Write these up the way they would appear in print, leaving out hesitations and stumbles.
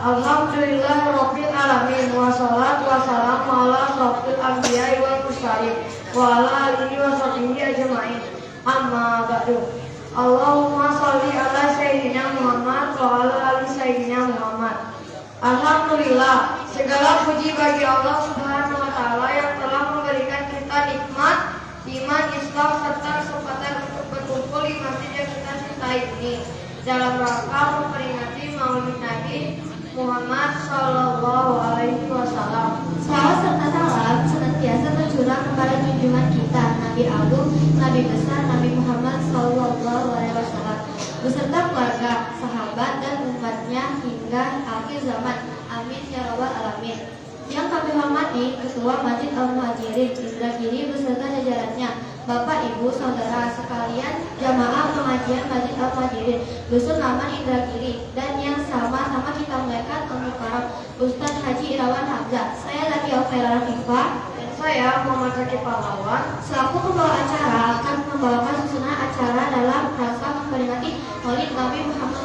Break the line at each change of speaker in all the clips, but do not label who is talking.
Alhamdulillah Rabbil Alamin. Wassalatu wassalamu ala asrofil anbiya'i wal mursalin wa ala alihi wa sahbihi ajma'in. Amma ba'du. Allahumma sholli ala sayyidina Muhammad wa ala ali sayyidina Muhammad. Alhamdulillah, segala puji bagi Allah Subhanahu wa taala yang telah memberikan kita nikmat iman, Islam serta kesempatan untuk berkumpul di masjid yang kita cintai ini dalam rangka memperingati Maulid Nabi Muhammad Sallallahu Alaihi Wasallam.
Salawat serta salam senantiasa tercurah kepada junjungan kita, Nabi Agung, Nabi besar, Nabi Muhammad Sallallahu Alaihi Wasallam, beserta keluarga, sahabat dan umatnya hingga akhir zaman. Amin ya rabbal alamin. Yang kami hormati Ketua Masjid Al-Muhajirin Indragiri beserta jajarannya, Bapak, Ibu, Saudara sekalian, jamaah pengajian Masjid Al-Muhajirin Dusun Laman Indragiri, dan yang sama-sama kita muliakan Al-Mukarram Ustadz Haji Irawan Hamzah. Saya Laki Alfera Rafifah
Dan saya Muhammad Zaki Pahlawan
selaku pembawa acara akan membawakan susunan acara dalam rangka memperingati Maulid Nabi Muhammad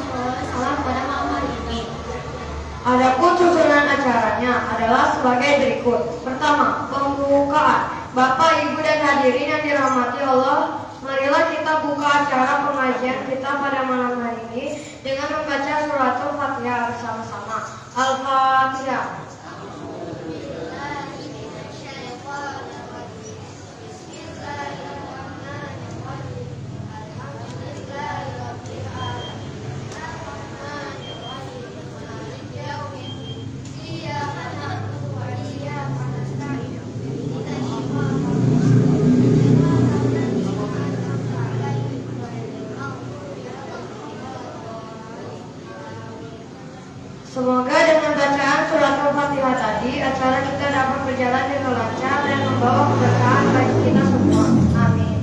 SAW pada malam hari ini.
Adapun susunan acaranya adalah sebagai berikut. Pertama, pembukaan. Bapak, Ibu, dan hadirin yang dirahmati Allah, marilah kita buka acara pengajian kita pada malam hari ini dengan membaca suratul Fatihah bersama-sama. Al-Fatihah. Semoga dengan bacaan suratul Fatihah tadi, acara kita dapat berjalan dengan lancar dan membawa keberkahan bagi kita semua. Amin.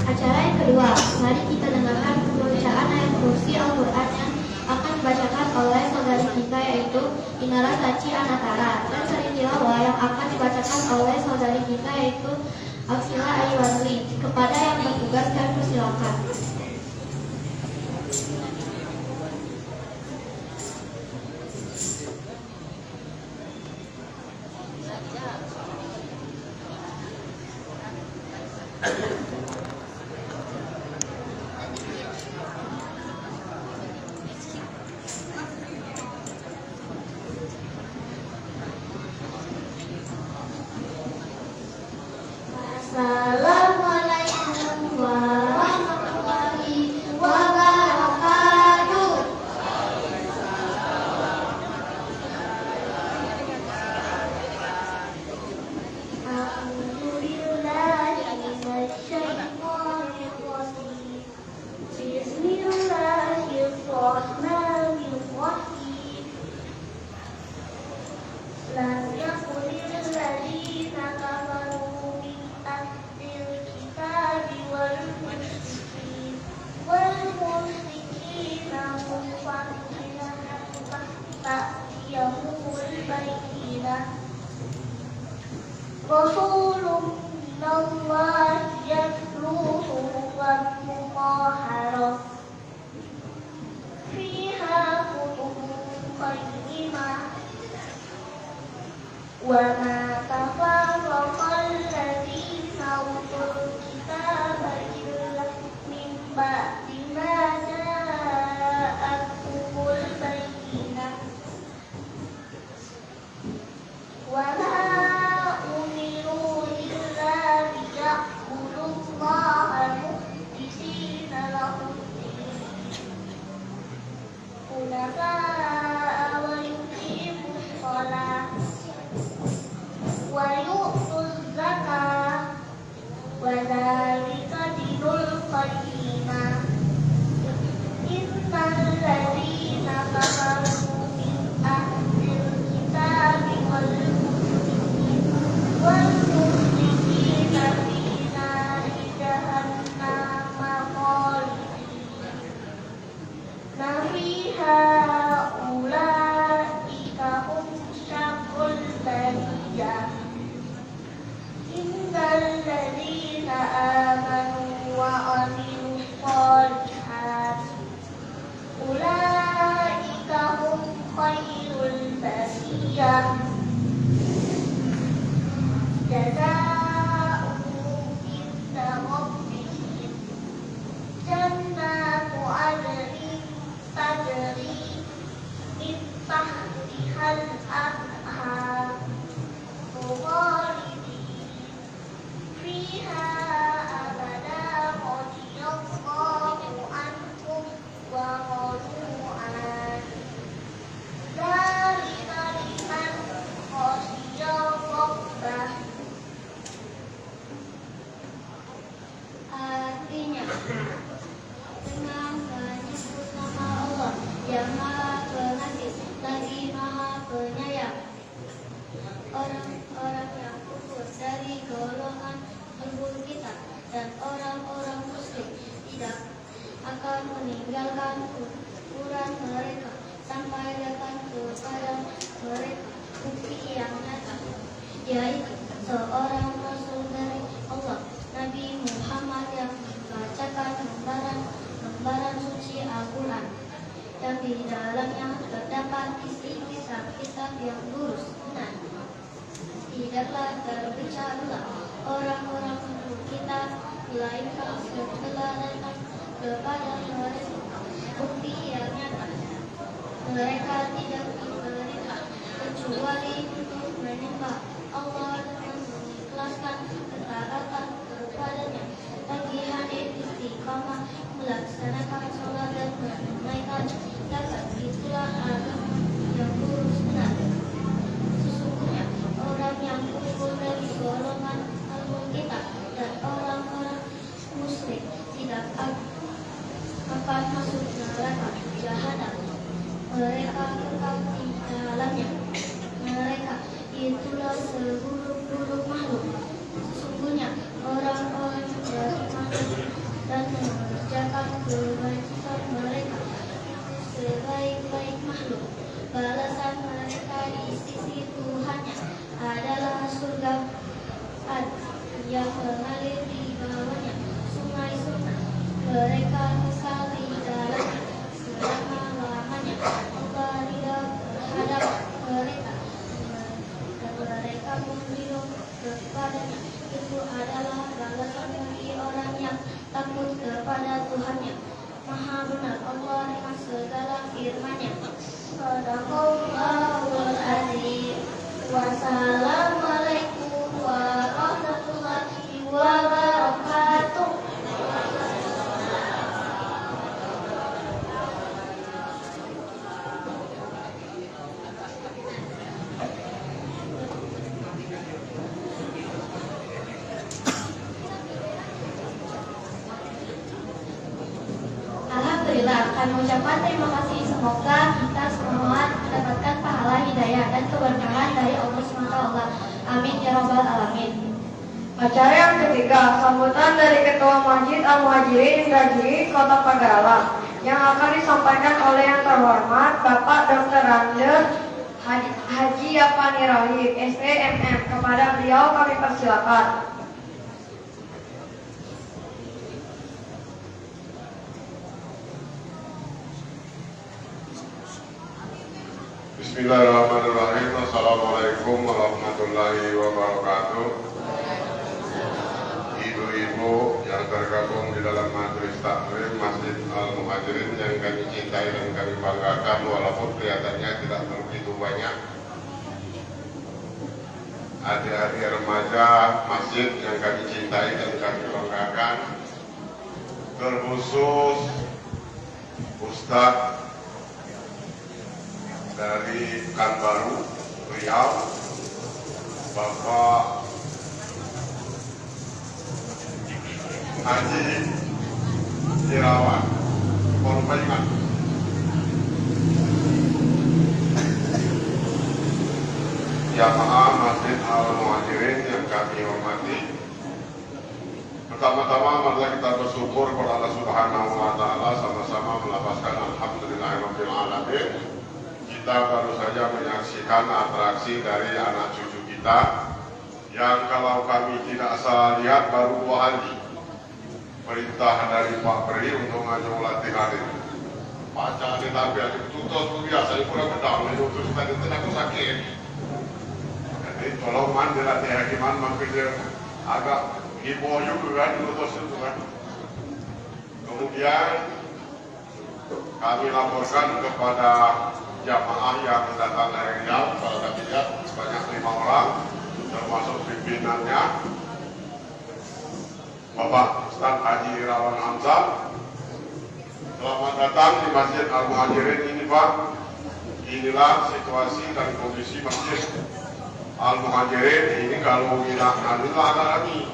Acara yang kedua, mari kita dengarkan pembacaan ayat kursi Al-Quran yang akan dibacakan oleh saudari kita yaitu Inara Saci Anatara, dan seri tilawah yang akan dibacakan oleh saudari kita yaitu Aksila Ayyuanli. Kepada yang bertugas kami persilakan. Assalamualaikum warahmatullahi wabarakatuh. Alhamdulillahi minasyaitonirrajim. Bismillahirrahmanirrahim. Lam yakunil ladzina kafaru min ahlil kitabi wal musyrikina munfakkina hatta ta'tiyahumul bayyinah. Rasulun minallahi yatlu suhufan mutahharah fiha kutubun qayyimah. Wa ma tafarraqal ladzina utul kitaba illa min ba'di ma ja'atuhumul bayyinah. Wa ma umiru illa liya'budullaha mukhlisina lahud-din hunafa'a wa yuqimus shalah wa yu'tuz zakah wa dzalika dinul qayyimah. Innal ladzina kafaru min ahlil kitabi wal musyrikina fi nari jahannama khalidina fiha ulaika hum syarrul bariyah. Innal ladzina amanu wa 'amilus dan orang-orang musyrik tidak akan meninggalkan kuburan mereka sampai datang kepada mereka bukti yang nyata, yaitu seorang Rasul dari Allah, Nabi Muhammad, yang membacakan lembaran suci Al-Quran, yang di dalamnya terdapat isi kitab-kitab yang lurus benar. Tidaklah terbicara orang-orang kita melainkan setelah datang kepada mereka bukti yang nyata. Mereka tidak diperintah kecuali untuk menyembah Allah dengan mengikhlaskan ketaatan kepadanya, tagihan istiqamah, melaksanakan sholat dan menunaikan zakat. Itulah agama yang lurus benar. Sesungguhnya orang yang kufur dari golongan al-kitab dan orang-orang musyrik tidak akan masuk neraka jahanam. Mereka kekal di dalamnya. Mereka itulah seburuk-buruk makhluk. Sesungguhnya orang-orang yang beriman dan mengerjakan kebajikan mereka itu sebaik-baik makhluk. Balasan mereka di sisi Tuhannya adalah surga yang mengalir di bawahnya sungai-sungai. Mereka kekal di dalamnya selama-lamanya. Allah ridha terhadap mereka dan mereka menunjuk kepadanya. Itu adalah balasan bagi orang yang takut kepada Tuhannya. Maha benar Allah dengan segala firman-Nya. Shadaqallahul azim. Wassalamualaikum warahmatullahi wabarakatuh. Alhamdulillah, kami ucapkan terima kasih. Semoga kita semua mendapatkan pahala hidayah dan keberkahan dari Allah SWT. Amin ya rabbal alamin.
Acara yang ketiga, sambutan dari Ketua Masjid Al-Muhajirin Indragiri Kota Pagaralam yang akan disampaikan oleh yang terhormat Bapak Dr. Randes Haji Yapani Rohid, STMM. Kepada beliau kami persilakan.
Bismillahirrahmanirrahim. Assalamualaikum warahmatullahi wabarakatuh. Ibu-ibu yang tergabung di dalam majelis taklim Masjid Al-Muhajirin yang kami cintai dan kami banggakan, walaupun kelihatannya tidak begitu banyak. Adik-adik remaja masjid yang kami cintai dan kami banggakan, terkhusus Ustadz dari Pekanbaru, Riau, Bapak Haji Irawan, Korbangan. Jamaah Masjid Al-Muhajirin yang kami hormati, pertama-tama marilah kita bersyukur kepada Allah Subhanahu wa Ta'ala, sama-sama melafazkan Alhamdulillahirabbil alamin. Kita baru saja menyaksikan atraksi dari anak cucu kita yang kalau kami tidak salah lihat baru 2 hari perintah dari Pak Beri untuk ngajak latihan ini. Baca di tabel itu tutup biasa itu kurang pedang itu terus tadi aku sakit. Jadi kalau man dilatih hakiman makin agak hiboyuk kan terus itu kan. Kemudian kami laporkan kepada jamaah yang datang dari Riau, kalau kami lihat sebanyak 5 orang, termasuk pimpinannya Bapak Ustaz Haji Irawan Hamzah. Selamat datang di Masjid Al-Muhajirin ini Pak. Inilah situasi dan kondisi Masjid Al-Muhajirin ini. Kalau kita anilah ada lagi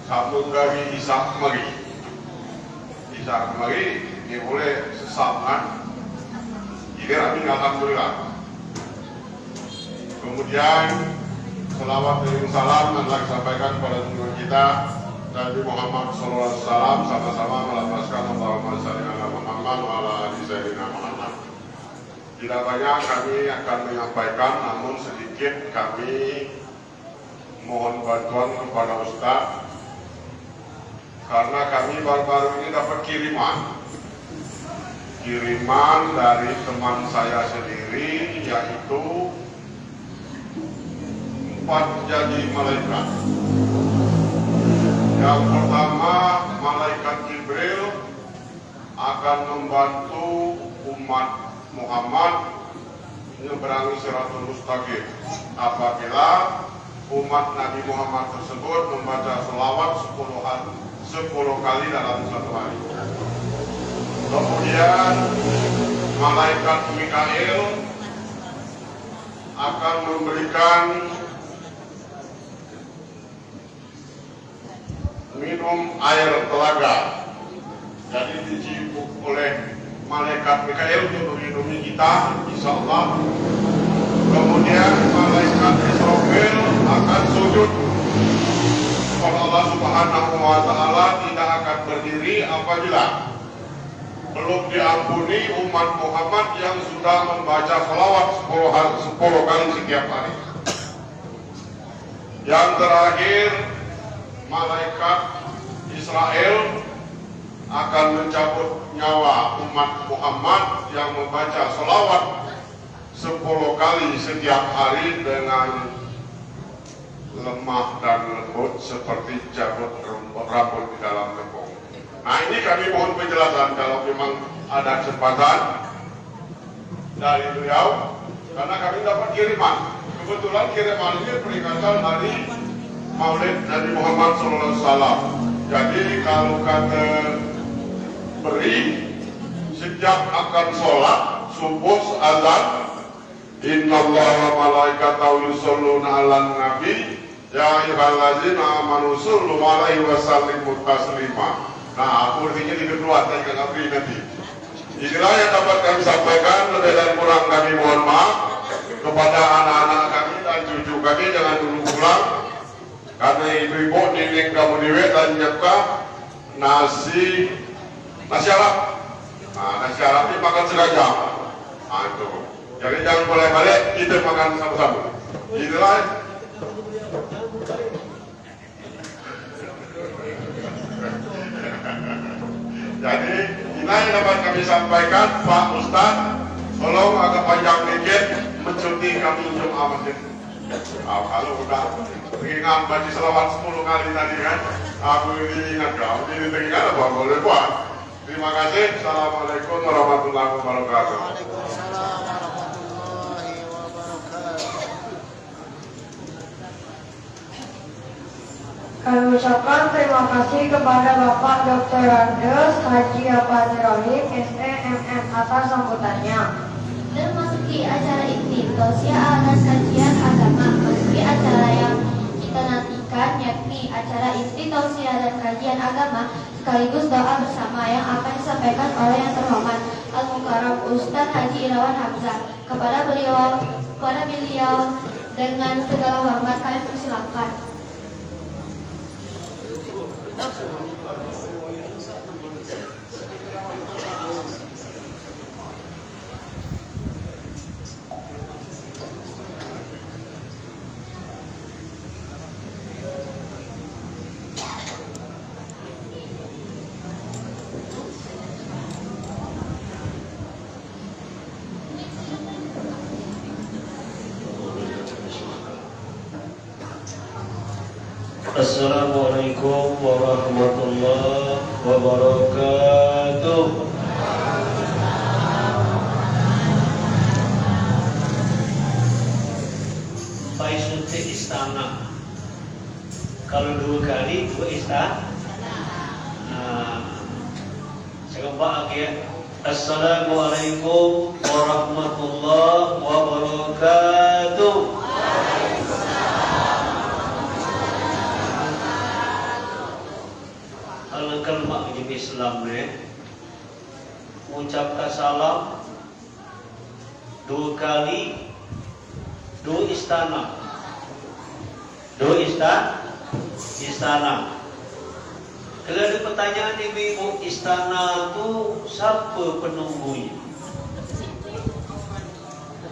sabun dari Isak Mari. Isak Mari ini boleh sesaman. Ini kami alhamdulillah. Kemudian selawat dan salam adalah disampaikan kepada junjungan kita Nabi Muhammad SAW sama-sama melafazkan Allahumma shalli ala Muhammad wa ala ali sayyidina Muhammad. Tidak banyak kami akan menyampaikan, namun sedikit kami mohon bantuan kepada Ustaz, karena kami baru-baru ini dapat kiriman dari teman saya sendiri, yaitu 4 jadi malaikat. Yang pertama, malaikat Jibril akan membantu umat Muhammad menyeberangi Siratul Mustaqim apabila umat Nabi Muhammad tersebut membaca selawat 10 kali dalam satu hari. Kemudian malaikat Mikail akan memberikan minum air telaga. Jadi dicipuk oleh malaikat Mikail untuk melindungi kita, insya Allah. Kemudian malaikat Israfil akan sujud kepada Allah Subhanahu wa Ta'ala, tidak akan berdiri apabila belum diampuni umat Muhammad yang sudah membaca salawat 10 kali setiap hari. Yang terakhir, malaikat Israel akan mencabut nyawa umat Muhammad yang membaca salawat 10 kali setiap hari dengan lemah dan lembut seperti cabut rambut di dalam tepung. Nah, ini kami mohon penjelasan kalau memang ada kesempatan dari beliau, karena kami dapat kiriman. Kebetulan kiriman ini peringatan hari Maulid Nabi Muhammad SAW. Jadi kalau kata beri, sejak akan sholat subuh azan, innallaha malaikatahu yusholluna 'alan nabi ya ayyuhallazina amanu shollu 'alaihi wa sallimu taslima. Nah, artinya di kedua saya nggak beri nanti. Inilah yang dapat kami sampaikan, lebih dan kurang kami mohon maaf kepada anak-anak kami dan cucu kami. Jangan dulu pulang, karena ibu-ibu nining kamu diwet dan nyiapkan nasi Arab. Nah, nasi Arab ini makan sengaja. Nah, itu. Jadi jangan boleh balik, kita makan sama-sama. Inilah. Jadi inilah yang dapat kami sampaikan, Pak Ustadz. Tolong agak panjang dikit mencuti kami Jum'ah masjid. Kalau udah mengingat baca selawat 10 kali tadi kan, aku diingat kau, ini teringat apa boleh buat. Terima kasih. Assalamualaikum warahmatullahi wabarakatuh.
Kami ucapkan terima kasih kepada Bapak Dr. Andes Haji Afandi Rohim, SEMM atas sambutannya.
Dan memasuki acara inti tausiah dan kajian agama, memasuki acara yang kita nantikan, yakni acara inti tausiah dan kajian agama sekaligus doa bersama yang akan disampaikan oleh yang terhormat Al-Mukarram Ustadz Haji Irawan Hamzah. Kepada beliau dengan segala hormat kami persilakan.
Assalamualaikum warahmatullahi wabarakatuh. Pai suntik istana. Kalau 2 kali 2 istana. Saya coba lagi. Assalamualaikum warahmatullahi wabarakatuh. Kelmak di Islam ucapkan salam 2 kali 2 istana Kalau ada pertanyaan ibu-ibu, istana tu siapa penunggunya?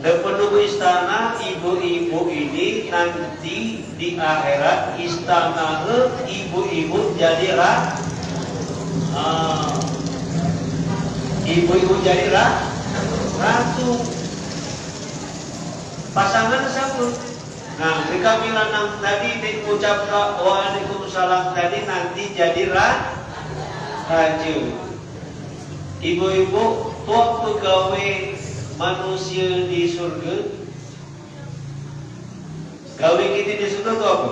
Dan penunggu istana ibu-ibu ini nanti di akhirat istana ibu-ibu jadi ibu-ibu jadi ratu. Pasangan siapa? Nah, jika bilang tadi diucapkan waalaikumsalam tadi nanti jadi raja. Ibu-ibu, tuak pegawai manusia di surga. Gawe kita di surga tu apa?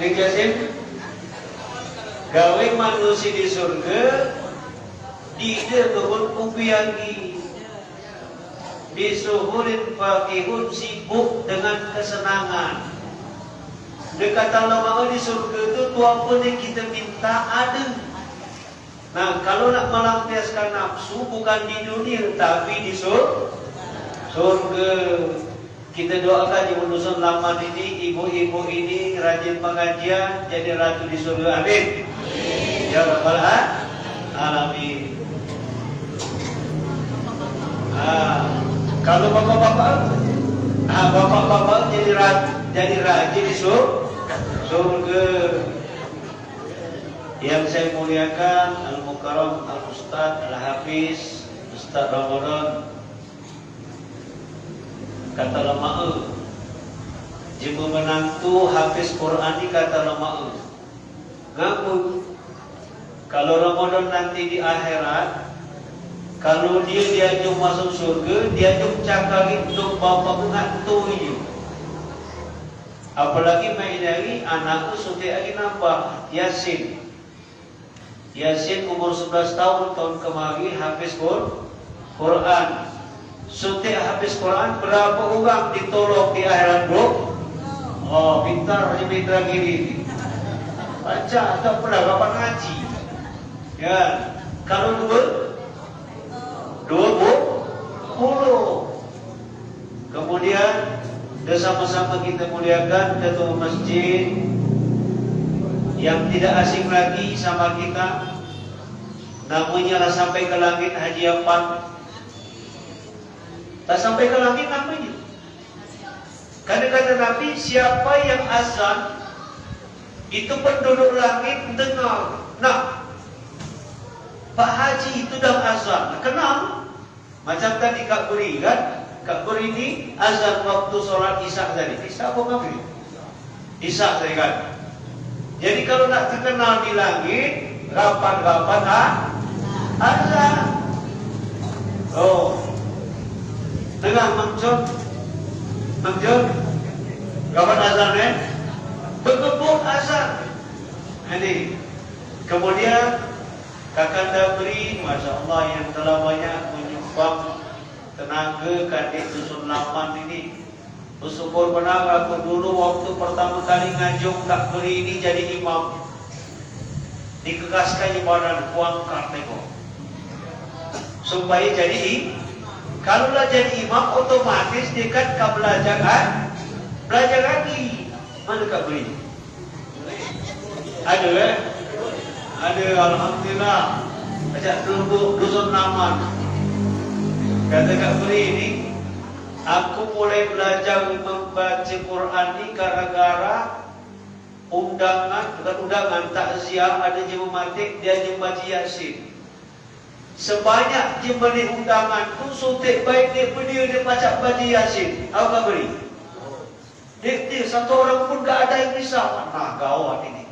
Neng Jasim, gawe manusia di surga tidak kebun ubi lagi. Bisuhurin fakihun sibuk dengan kesenangan. Dekat Allah di surga itu tuan pun yang kita minta ada. Nah, kalau nak melampiaskan nafsu bukan di dunia tapi di surga. Kita doakan di Dusun Laman ini, ibu-ibu ini rajin pengajian jadi ratu di surga. Amin. Ya Rabbal Alamin. Kalau bapak-bapak, bapak-bapak jadi raja di surga. Yang saya muliakan Al-Mukarram Al-Ustaz Al-Hafiz Ustaz Ramadan. Kata lama jika menantu Hafiz Quran ni kata lama ngaku. Kalau Ramadan nanti di akhirat, kalau dia diajak masuk surga, diajak cakap untuk bapa mengantu ini. Apalagi main dari anakku sudah lagi nampak Yasin. Yasin umur 11 tahun kemarin Hafiz Quran. Sudah habis Quran, berapa orang ditolong di akhirat bro? Oh, pintar di mitra gini. Baca atau pernah bapak ngaji. Ya, kalau 20. Kemudian bersama-sama kita muliakan ketua masjid yang tidak asing lagi sama kita. Namanya lah sampai ke langit Haji Apan. Tak sampai ke langit namanya. Karena kata Nabi, siapa yang azan itu penduduk langit dengar. Nah, Pak Haji itu dah azan. Kenal? Macam tadi Kak Beri kan? Kak Beri ini azan waktu sholat Isya tadi. Isya apa Maghrib? Isya tadi kan? Jadi kalau nak terkenal di langit, rapat-rapat azan. Oh, tengah Mang John, kapan azan berkebun azan. Ini kemudian Kakanda Beri, Masya Allah yang telah banyak menyumbang tenaga kandik Dusun Laman ini. Bersyukur benar aku dulu waktu pertama kali ngajung Kak Beri ini jadi imam. Dikekaskan badan kuangkat tengok supaya jadi kalaulah jadi imam otomatis dia kan belajar lagi. Mana Kak Beri? Ada Ada alhamdulillah. Ajak dulu Dusun Laman. Kata Kak Beri ini, aku mulai belajar membaca Quran ini gara-gara bukan undangan takziah ada jematik dia membaca Yasin. Sebanyak jemaah undangan tu sotek baik dia baca Yasin. Apa Kak Beri? Dia satu orang pun tak ada yang bisa. Nah, gawat ini.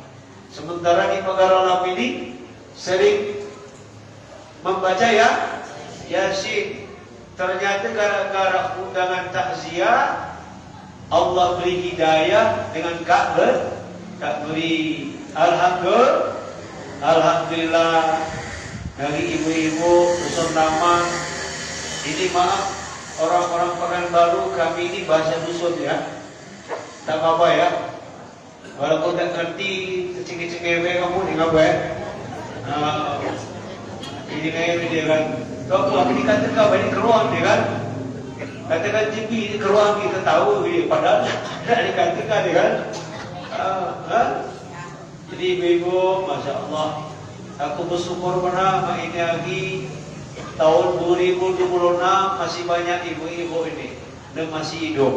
Sementara di Negara Lam ini sering membaca Yasin. Ternyata gara-gara undangan takziah Allah beri hidayah dengan Kak Beri. Alhamdulillah. Dari ibu-ibu Dusun Laman ini, maaf orang-orang Pekanbaru kami ini bahasa dusun ya, tak apa-apa ya, walaupun tak ngerti cengeng-cengeng kamu ni apa ya. Ini kayak dia kan, kau aku dikatakan kau balik keruan dia kan, Katakan TV ke ruang kita tahu, padahal tidak dikatakan kan. Jadi ibu-ibu, Masya Allah, aku bersyukur pada ini lagi tahun 2026 masih banyak ibu-ibu ini dan masih hidup.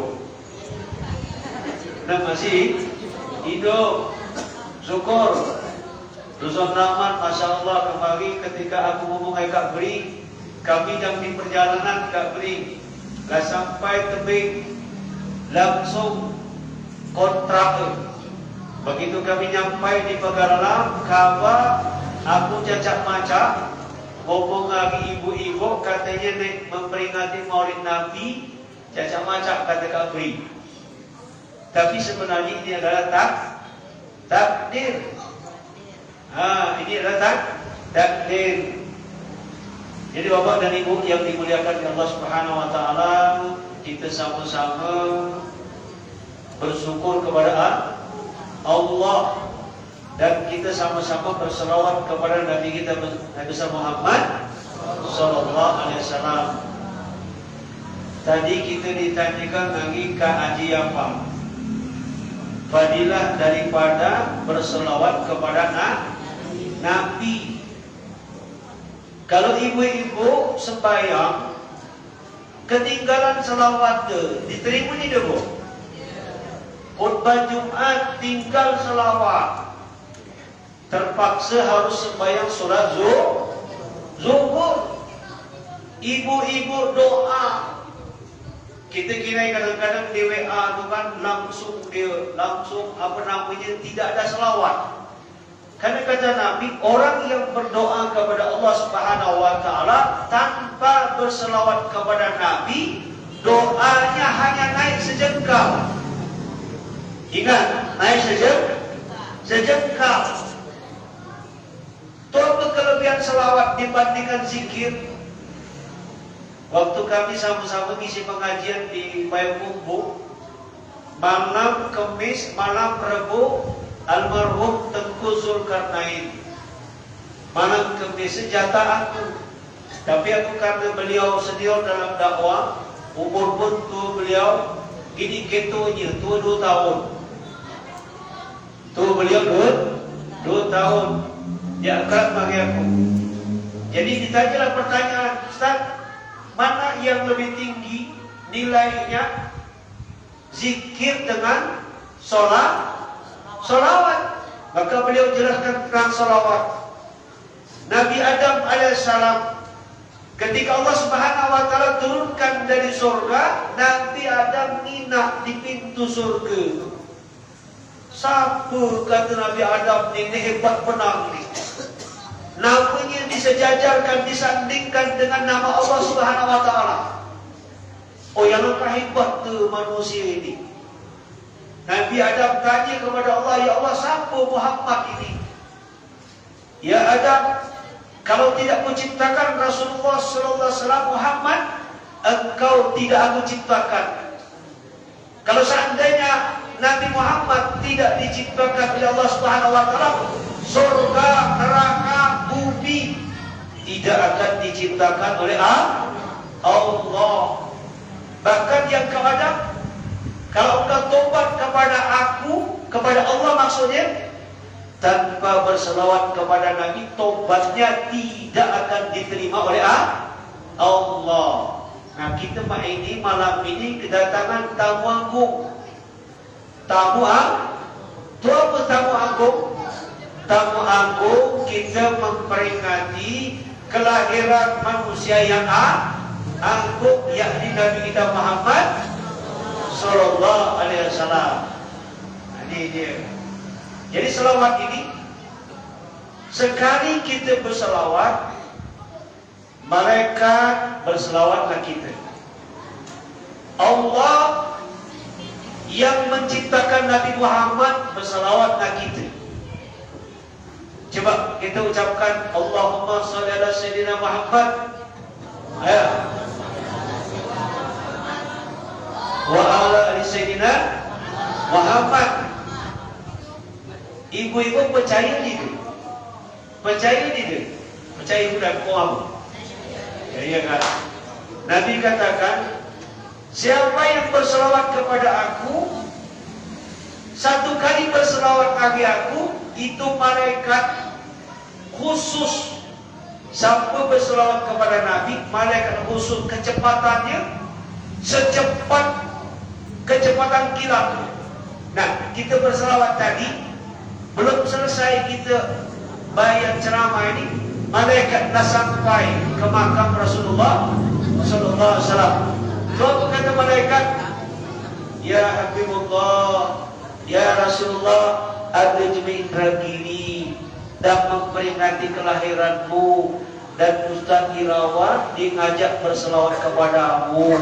Dan masih hidup. Syukur. Dusun Rahmat, Masya Allah, kembali ketika aku ngomong Kak Beri, kami yang di perjalanan Kak Beri, lah sampai tebing langsung kontrak. Begitu kami nyampai di Pagaralam, kabar aku cacat macam, ngomong lagi ibu-ibu, katanya memperingati Maulid Nabi, cacat macam kata Kak Beri. Tapi sebenarnya ini adalah takdir. Ini adalah takdir. Jadi Bapak dan Ibu yang dimuliakan oleh Allah Subhanahu wa taala, kita sama-sama bersyukur kepada Allah dan kita sama-sama berselawat kepada Nabi kita Nabi Muhammad sallallahu alaihi wasallam. Tadi kita ditanyakan lagi ke Haji apa? Fadilah daripada berselawat kepada Nabi. Kalau ibu-ibu sembahyang ketinggalan selawat diterima ni dulu. Khutbah Jumat tinggal selawat, terpaksa harus sembahyang solat zuhur. Ibu-ibu doa. Kita kira kadang-kadang di WA tu kan langsung tidak ada selawat. Karena kata Nabi, orang yang berdoa kepada Allah Subhanahu wa taala tanpa berselawat kepada Nabi, doanya hanya naik sejengkal. Ingat, naik sejengkal. Itu apa kelebihan selawat dibandingkan zikir? Waktu kami sama-sama ngisi pengajian di Payakumbuh, malam Kamis, malam Rabu, almarhum Tengku Zulkarnain. Malam Kamis jatah aku. Tapi aku karena beliau senior dalam dakwah, umur pun tu beliau gini ketonya, tua 2 tahun. Tu beliau 2 tahun. Dia akrab bagi aku. Jadi ditanyalah pertanyaan, Ustaz, mana yang lebih tinggi nilainya, zikir dengan solawat? Maka beliau jelaskan tentang solawat. Nabi Adam alaihissalam, ketika Allah Subhanahu wa taala turunkan dari surga, Nabi Adam nginap di pintu surga. Siapa kata Nabi Adam ini hebat benar ni? Namanya disejajarkan, disandingkan dengan nama Allah Subhanahu wa taala. Oh, yang lebih hebat tu manusia ini. Nabi Adam tanya kepada Allah, ya Allah, siapa Muhammad ini? Ya Adam, kalau tidak kuciptakan Rasulullah sallallahu alaihi wasallam Muhammad, engkau tidak aku ciptakan. Kalau seandainya Nabi Muhammad tidak diciptakan oleh Allah Subhanahu wa taala, surga, neraka, bumi tidak akan diciptakan oleh Allah. Bahkan yang kepada, kalau engkau tobat kepada aku, kepada Allah maksudnya, tanpa berselawat kepada Nabi, tobatnya tidak akan diterima oleh Allah. Nah, kita malam ini kedatangan tamu agung. Tamu agung. Tamu agung, kita memperingati kelahiran manusia yang agung, yakni Nabi kita Muhammad sallallahu alaihi wasallam. Ini dia. Jadi selawat ini, sekali kita berselawat, malaikat berselawatlah kita. Allah yang menciptakan Nabi Muhammad berselawatlah kita. Coba kita ucapkan Allahumma shalli ala sayyidina Muhammad. Ayo. Wa ala ali sayyidina Muhammad. Ibu-ibu percaya ni tu? Percaya ni tu? Percaya budak kuam. Ya kan? Nabi katakan, Siapa yang berselawat kepada aku, satu kali berselawat bagi aku, itu malaikat khusus. Siapa berselawat kepada Nabi, malaikat khusus kecepatannya secepat kecepatan kilat. Nah, kita berselawat tadi, belum selesai kita bayar ceramah ini, malaikat dah sampai ke makam Rasulullah sallallahu alaihi wasallam. Lalu kata malaikat, ya Habibullah, ya Rasulullah, ada Jibril Indragiri dah memperingati kelahiranmu, dan Ustaz Irawan diajak berselawat kepadamu.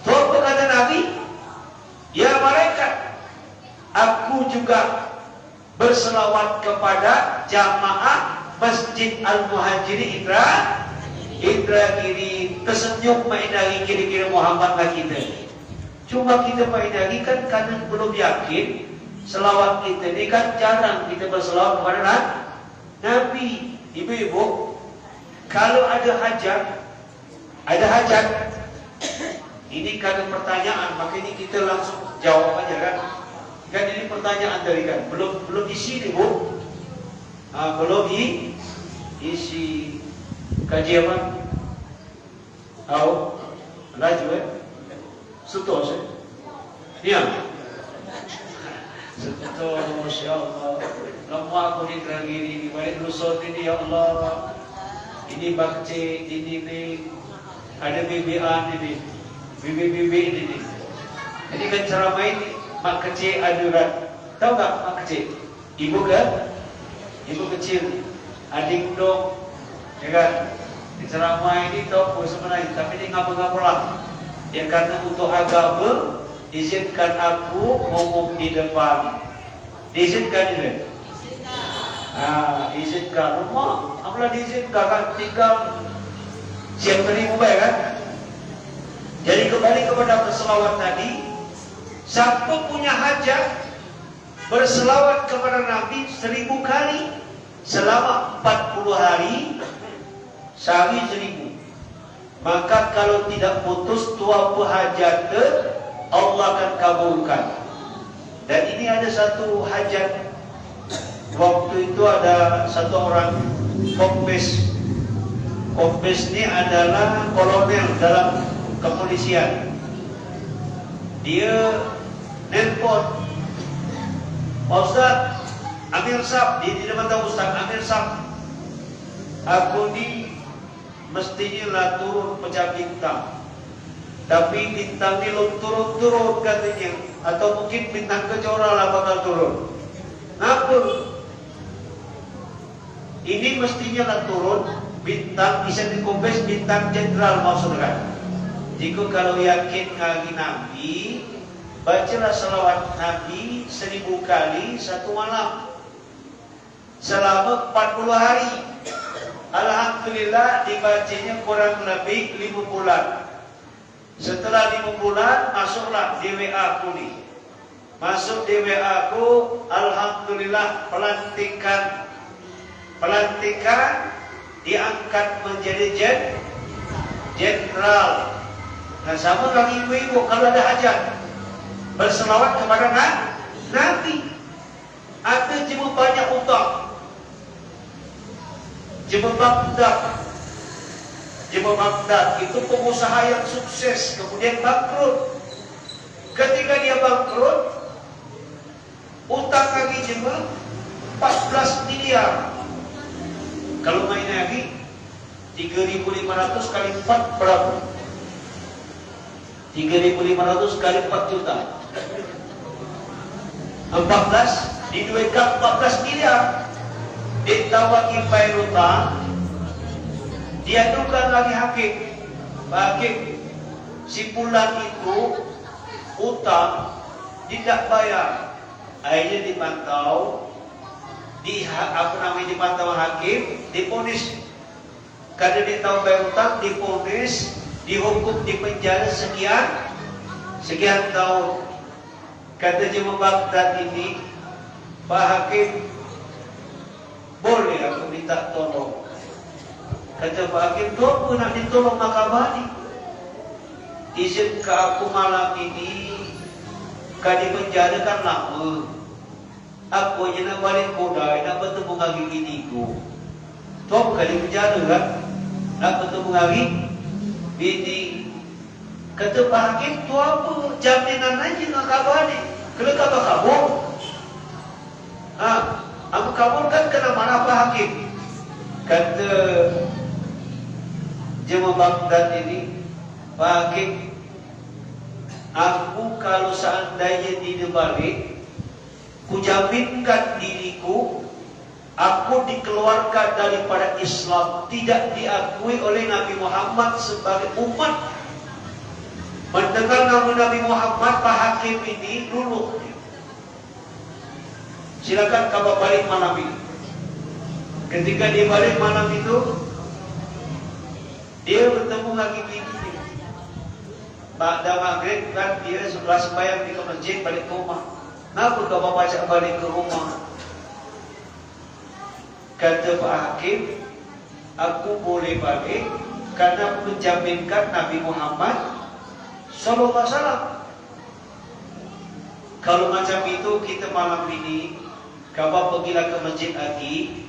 Lalu kata Nabi, ya malaikat, aku juga berselawat kepada jamaah Masjid Al-Muhajirin Indragiri. Tersenyum mengenai kira-kira Muhammad lah kita. Cuma kita mengenai kan karena belum yakin. Selawat kita ni kan jarang kita berselawat kepada Nabi. Ibu-ibu, kalau ada hajat, ini kan pertanyaan, makanya kita langsung jawab aja kan. Kan ini pertanyaan tadi kan, belum isi nih Bu. Belum isi kajian apa? Tahu? Laju Suto sih. Iya. Suto, Masya Allah. Lama aku di Indragiri, balik Lusot ini ya Allah. Ini bakci, ini ada bibian ini, bibi ini. Jadi kan ceramah ini mak kecil aduran. Tahu tak mak kecil? Ibu kan? Ibu kecil, adik dong, ya kan? Di ceramah ini tahu sebenarnya, tapi ini ngapa-ngapalah. Ya karena untuk agama, izinkan aku ngomong di depan. Diizinkan ini? Izinkan. Rumah, apalah diizinkan kan? Tinggal siap terima kan? Jadi kembali kepada berselawat tadi. Siapa punya hajat berselawat kepada Nabi 1000 kali selama 40 hari, sehari 1000. Maka kalau tidak putus tua hajat, Allah akan kabulkan. Dan ini ada satu hajat. Waktu itu ada satu orang kompes. Kompes ini adalah kolonel dalam kepolisian. Dia nelpon, Pak Ustaz Amir Sab, dia tidak tahu Ustaz Amir Sab, aku ni mestinya lah turun pecah bintang, tapi bintang ni belum turun katanya, atau mungkin bintang kejora lah bakal turun. Ngapa? Ini mestinya lah turun bintang, bisa dikompes bintang jenderal maksudnya. Jika kalau yakin ngagi Nabi, bacalah selawat Nabi 1000 kali satu malam selama 40 hari. Alhamdulillah dibacanya kurang lebih 5 bulan. Setelah 5 bulan masuklah di WA aku ni. Masuk di WA aku, alhamdulillah pelantikan diangkat menjadi jenderal. Nah, sama lagi ibu-ibu kalau ada hajat berselawat kepada Nabi. Ada cuma banyak utang, Jemaah Baghdad itu pengusaha yang sukses, kemudian bangkrut. Ketika dia bangkrut, utang lagi jemaah 14 miliar. Kalau main lagi 3.500 kali 4 berapa? 3.500 kali 4 juta. 14 diduitkan 14 miliar. Ditawaki bayar utang, diadukan lagi hakim. Hakim, si pulang itu utang tidak bayar. Akhirnya dipantau, dipantau hakim, diponis. Karena dia tahu bayar utang, diponis, dihukum di penjara sekian tahun. Kata Jemaah Baghdad ini, Pak Hakim, boleh aku minta tolong. Kata Pak Hakim, kau pun nak ditolong Makabani. izin ke aku malam ini, kadi penjara kan lama. Aku je nak balik kodai, nak bertemu dengan biniku. Top kali penjara kan, nak bertemu dengan bini. Kata Pak Hakim, tu apa jaminan aja dengan kabar ni? Kalau kabar kabur, aku kabur kan kena mana Pak Hakim? Kata jemaah Baghdad ini, Pak Hakim, aku kalau seandainya tidak balik, ku jaminkan diriku, aku dikeluarkan daripada Islam, tidak diakui oleh Nabi Muhammad sebagai umat. Mendengar nama Nabi Muhammad, Pak Hakim ini dulu. Silakan kabar balik malam ini. Ketika dia balik malam itu, dia bertemu lagi bini. Pada maghrib kan dia setelah sembahyang di masjid balik ke rumah. Kenapa kau bapak ajak balik ke rumah? Kata Pak Hakim, aku boleh balik karena menjaminkan Nabi Muhammad Sallallahu Alaihi Wasallam. Kalau macam itu kita malam ini, kabar pergilah ke masjid lagi,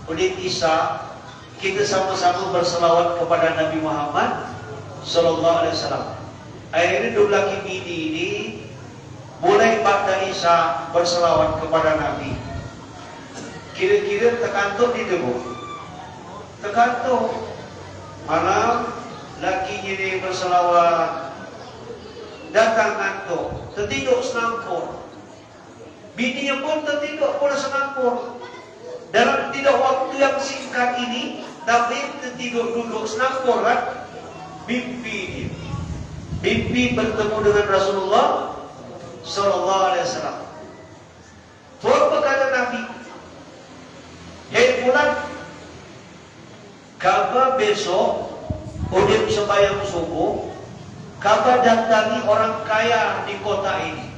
oleh Isya kita sama-sama berselawat kepada Nabi Muhammad Sallallahu Alaihi Wasallam. Akhirnya dua laki bini ini mulai pada Isya berselawat kepada Nabi. Kira-kira terkantuk di debu, terkantuk. Malam lakinya ini berselawat, datang ngantuk, tertidur senangkur. Bininya pun tertidur pula senangkur. Dalam tidak waktu yang singkat ini, Nabi tertidur duduk senangkur kan? Mimpi bertemu dengan Rasulullah Sallallahu Alaihi Wasallam. Tuan berkata Nabi, "Hei bulan, kabar besok Udin sembahyang subuh, kabar datangi orang kaya di kota ini.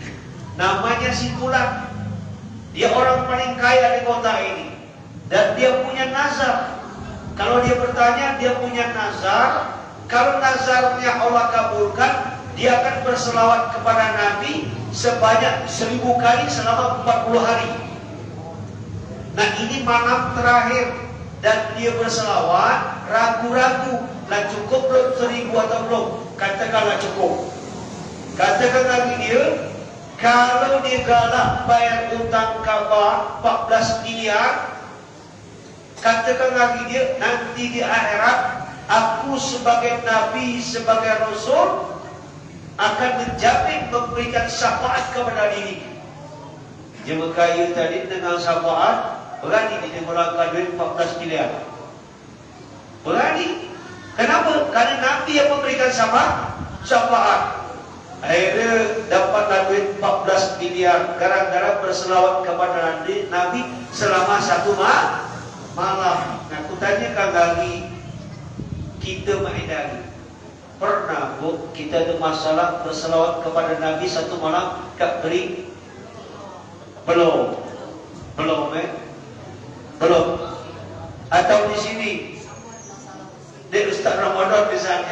Namanya si Fulan. Dia orang paling kaya di kota ini. Dan dia punya nazar. Kalau dia bertanya, dia punya nazar. Kalau nazarnya Allah kabulkan, dia akan berselawat kepada Nabi sebanyak 1000 kali selama 40 hari. Nah ini malam terakhir. Dan dia berselawat, ragu-ragu. Lah cukup belum 1000 atau belum? Katakanlah cukup. Katakan lagi dia, kalau dia galak bayar utang kabar 14 miliar, katakan lagi dia, nanti di akhirat, aku sebagai Nabi, sebagai Rasul, akan menjamin memberikan syafaat kepada diri. Jemaah kayu tadi dengan syafaat, berani dia melangkah duit 14 miliar. Berani. Kenapa? Karena Nabi yang memberikan syafaat. Akhirnya dapatlah duit 14 miliar gara-gara berselawat kepada Nabi selama 1 malam. Nah, aku tanyakan lagi, kita mengedari, pernah bu kita ada masalah berselawat kepada Nabi 1 malam tak beri? Belum. Atau di sini, di Ustaz Ramadan misalnya.